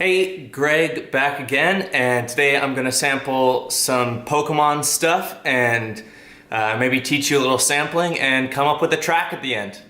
Hey, Greg back again, and today I'm going to sample some Pokemon stuff and maybe teach you a little sampling and come up with a track at the end.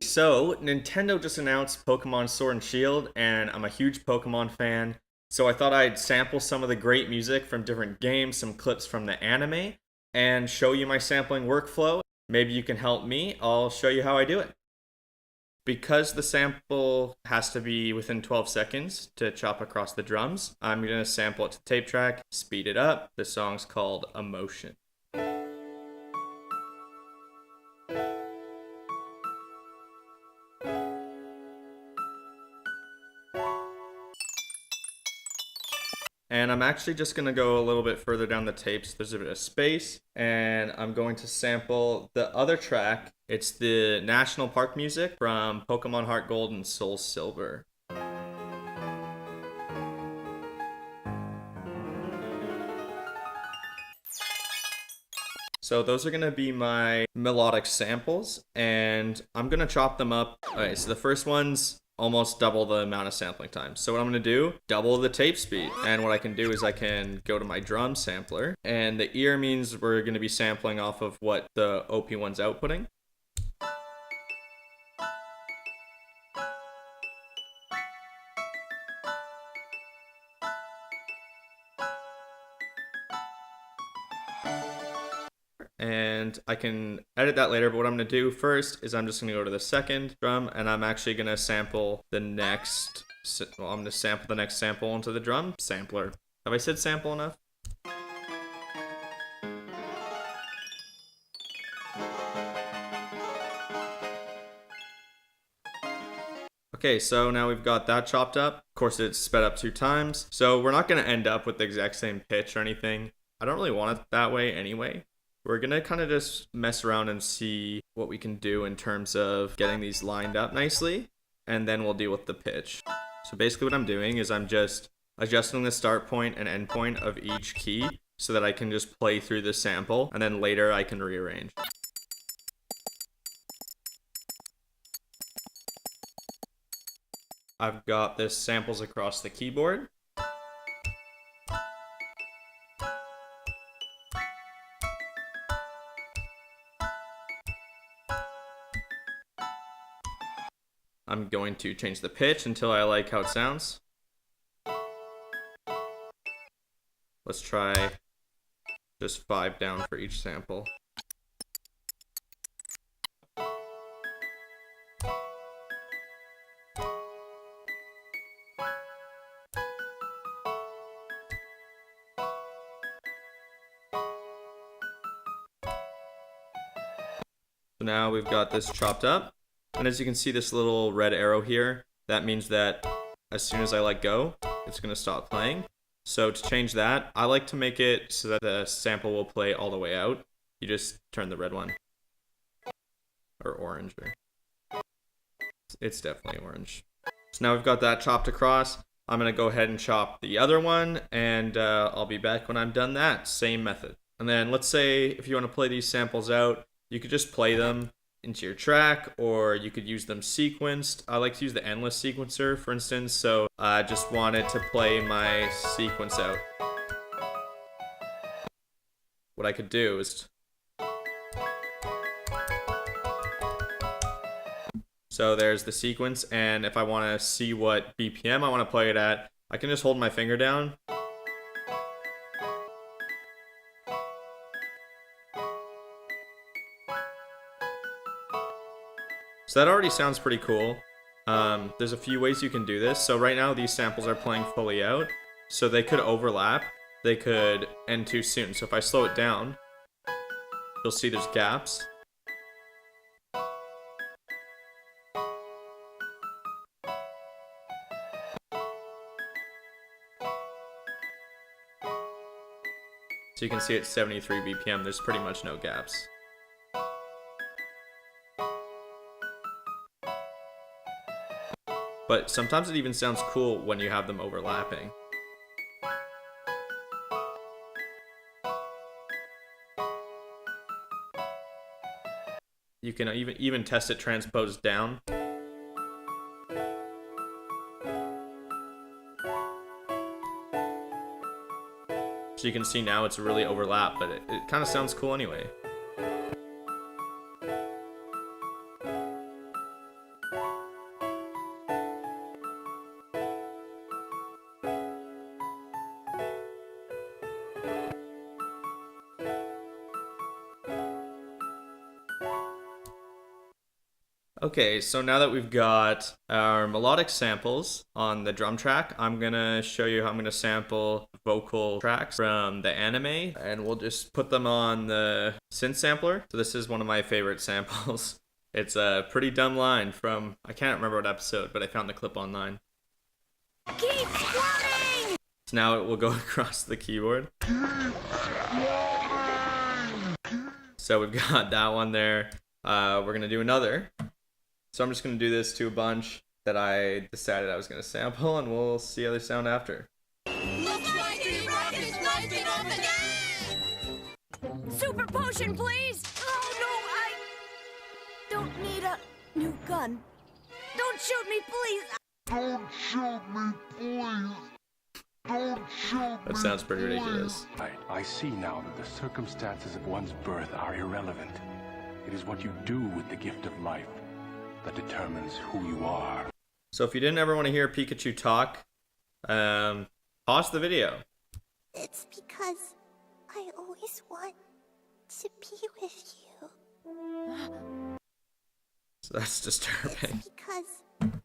So, Nintendo just announced Pokémon Sword and Shield, and I'm a huge Pokemon fan. So I thought I'd sample some of the great music from different games, some clips from the anime, and show you my sampling workflow. Maybe you can help me. I'll show you how I do it. Because the sample has to be within 12 seconds to chop across the drums, I'm going to sample it to tape track, speed it up. The song's called Emotion. And I'm actually just going to go a little bit further down the tape so there's a bit of space. And I'm going to sample the other track. It's the National Park music from Pokemon Heart Gold and Soul Silver. So those are going to be my melodic samples, and I'm going to chop them up. Okay, so the first one's almost double the amount of sampling time. So what I'm going to do, double the tape speed. And what I can do is I can go to my drum sampler, and the ear means we're going to be sampling off of what the OP-1's outputting. And I can edit that later, but what I'm going to do first is I'm just going to go to the second drum, and I'm actually going to sample the next, well, I'm going to sample the next sample into the drum sampler. Have I said sample enough? Okay, so now we've got that chopped up. Of course, it's sped up 2 times. So we're not going to end up with the exact same pitch or anything. I don't really want it that way anyway. We're going to kind of just mess around and see what we can do in terms of getting these lined up nicely, and then we'll deal with the pitch. So basically what I'm doing is I'm just adjusting the start point and end point of each key so that I can just play through the sample, and then later I can rearrange. I've got this samples across the keyboard. I'm going to change the pitch until I like how it sounds. Let's try just 5 down for each sample. So now we've got this chopped up. And as you can see, this little red arrow here, that means that as soon as I let go, it's going to stop playing. So to change that, I like to make it so that the sample will play all the way out. You just turn the red one. Or orange. It's definitely orange. So now we've got that chopped across. I'm going to go ahead and chop the other one, and I'll be back when I'm done that. Same method. And then let's say if you want to play these samples out, you could just play them into your track, or you could use them sequenced. I like to use the endless sequencer, for instance, so I just wanted to play my sequence out. What I could do is, so there's the sequence, and if I want to see what BPM I want to play it at, I can just hold my finger down. So that already sounds pretty cool. There's a few ways you can do this. So right now these samples are playing fully out, so they could overlap. They could end too soon. So if I slow it down, you'll see there's gaps. So you can see at 73 BPM, there's pretty much no gaps. But sometimes it even sounds cool when you have them overlapping. You can even test it transposed down. So you can see now it's really overlapped, but it kind of sounds cool anyway. Okay, so now that we've got our melodic samples on the drum track, I'm gonna show you how I'm gonna sample vocal tracks from the anime, and we'll just put them on the synth sampler. So this is one of my favorite samples. It's a pretty dumb line from, I can't remember what episode, but I found the clip online. Keep squirting! So now it will go across the keyboard. So we've got that one there. We're gonna do another. So I'm just going to do this to a bunch that I decided I was going to sample, and we'll see how they sound after. Looks like the rocket is busting off again! Super potion, please! Oh no, I don't need a new gun. Don't shoot me, please! Don't shoot me, please! Don't shoot me, That sounds pretty ridiculous. I see now that the circumstances of one's birth are irrelevant. It is what you do with the gift of life that determines who you are. So if you didn't ever want to hear Pikachu talk, pause the video. It's because I always want to be with you. So that's disturbing.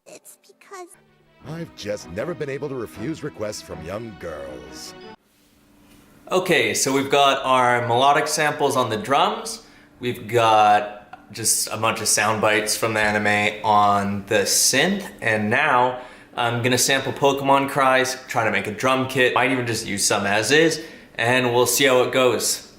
It's because I've just never been able to refuse requests from young girls. Okay, so we've got our melodic samples on the drums. We've got just a bunch of sound bites from the anime on the synth, and now I'm gonna sample Pokemon cries, try to make a drum kit, might even just use some as is, and we'll see how it goes.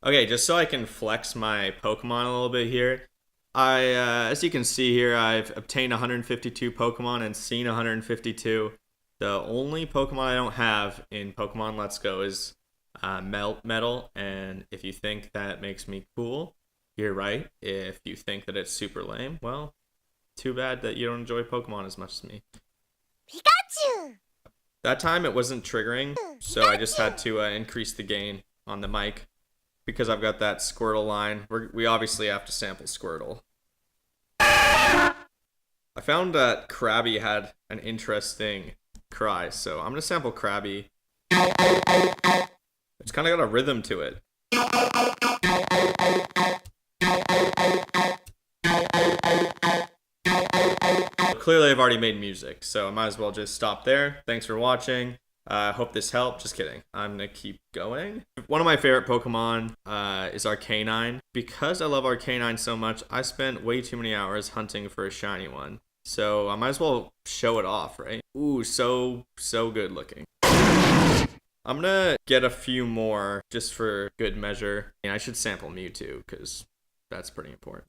Okay, just so I can flex my Pokemon a little bit here, as you can see here, I've obtained 152 Pokemon and seen 152. The only Pokemon I don't have in Pokemon Let's Go is Metal, and if you think that makes me cool, you're right. If you think that it's super lame, well, too bad that you don't enjoy Pokemon as much as me. Pikachu! That time it wasn't triggering, so I just had to increase the gain on the mic because I've got that Squirtle line. We obviously have to sample Squirtle. I found that Krabby had an interesting cry, so I'm gonna sample Krabby. It's kind of got a rhythm to it. Clearly I've already made music, so I might as well just stop there. Thanks for watching. Hope this helped. Just kidding. I'm gonna keep going. One of my favorite Pokemon is Arcanine. Because I love Arcanine so much, I spent way too many hours hunting for a shiny one. So I might as well show it off, right? Ooh, so good looking. I'm gonna get a few more just for good measure. And I should sample Mewtwo because that's pretty important.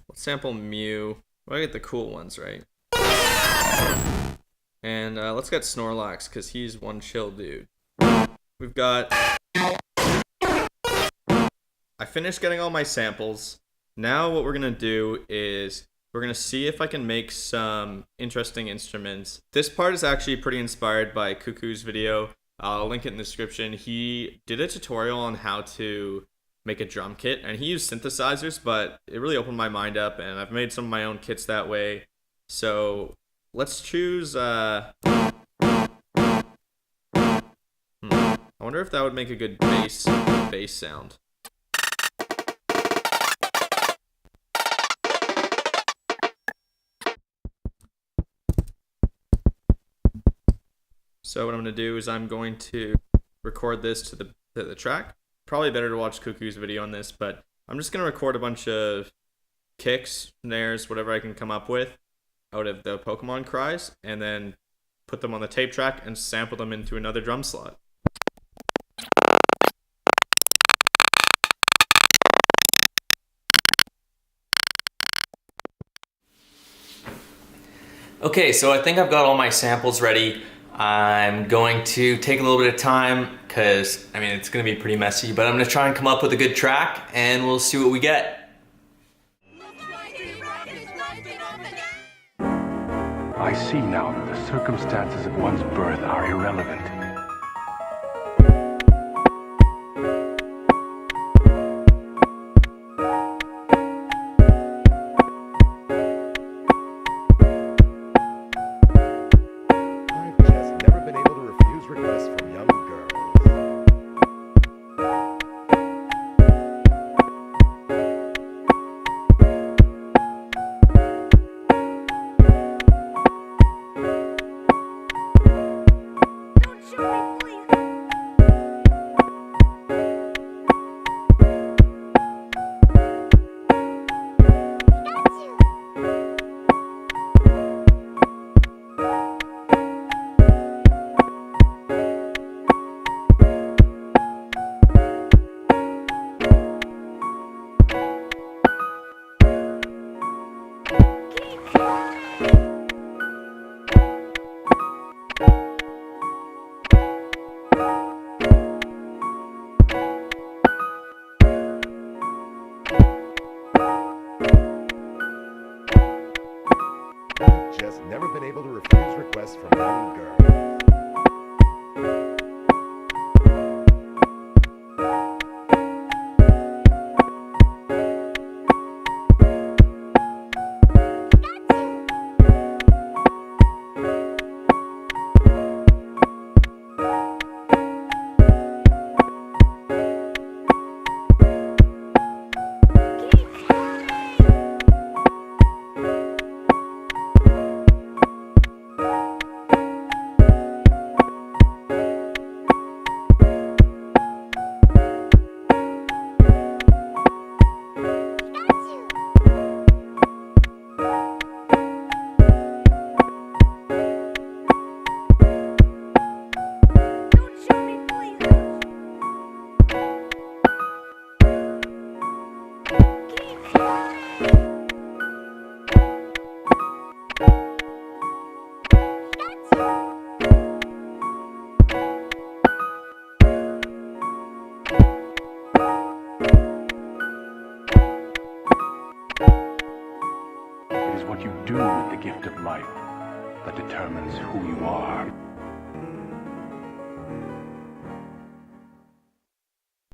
Let's sample Mew. Well, I get the cool ones, right? And let's get Snorlax because he's one chill dude. We've got... I finished getting all my samples. Now what we're gonna do is we're gonna see if I can make some interesting instruments. This part is actually pretty inspired by Cuckoo's video. I'll link it in the description. He did a tutorial on how to make a drum kit, and he used synthesizers, but it really opened my mind up, and I've made some of my own kits that way. So let's choose I wonder if that would make a good bass sound. So what I'm going to do is I'm going to record this to the track. Probably better to watch Cuckoo's video on this, but I'm just going to record a bunch of kicks, snares, whatever I can come up with out of the Pokemon cries, and then put them on the tape track and sample them into another drum slot. Okay, so I think I've got all my samples ready. I'm going to take a little bit of time, because I mean it's gonna be pretty messy, but I'm gonna try and come up with a good track and we'll see what we get. I see now that the circumstances of one's birth are irrelevant. I've just never been able to refuse requests from young girls. Don't shoot me, please. Got you. I've just never been able to refuse requests from young girls. Don't shoot me, please. It is what you do with the gift of life that determines who you are.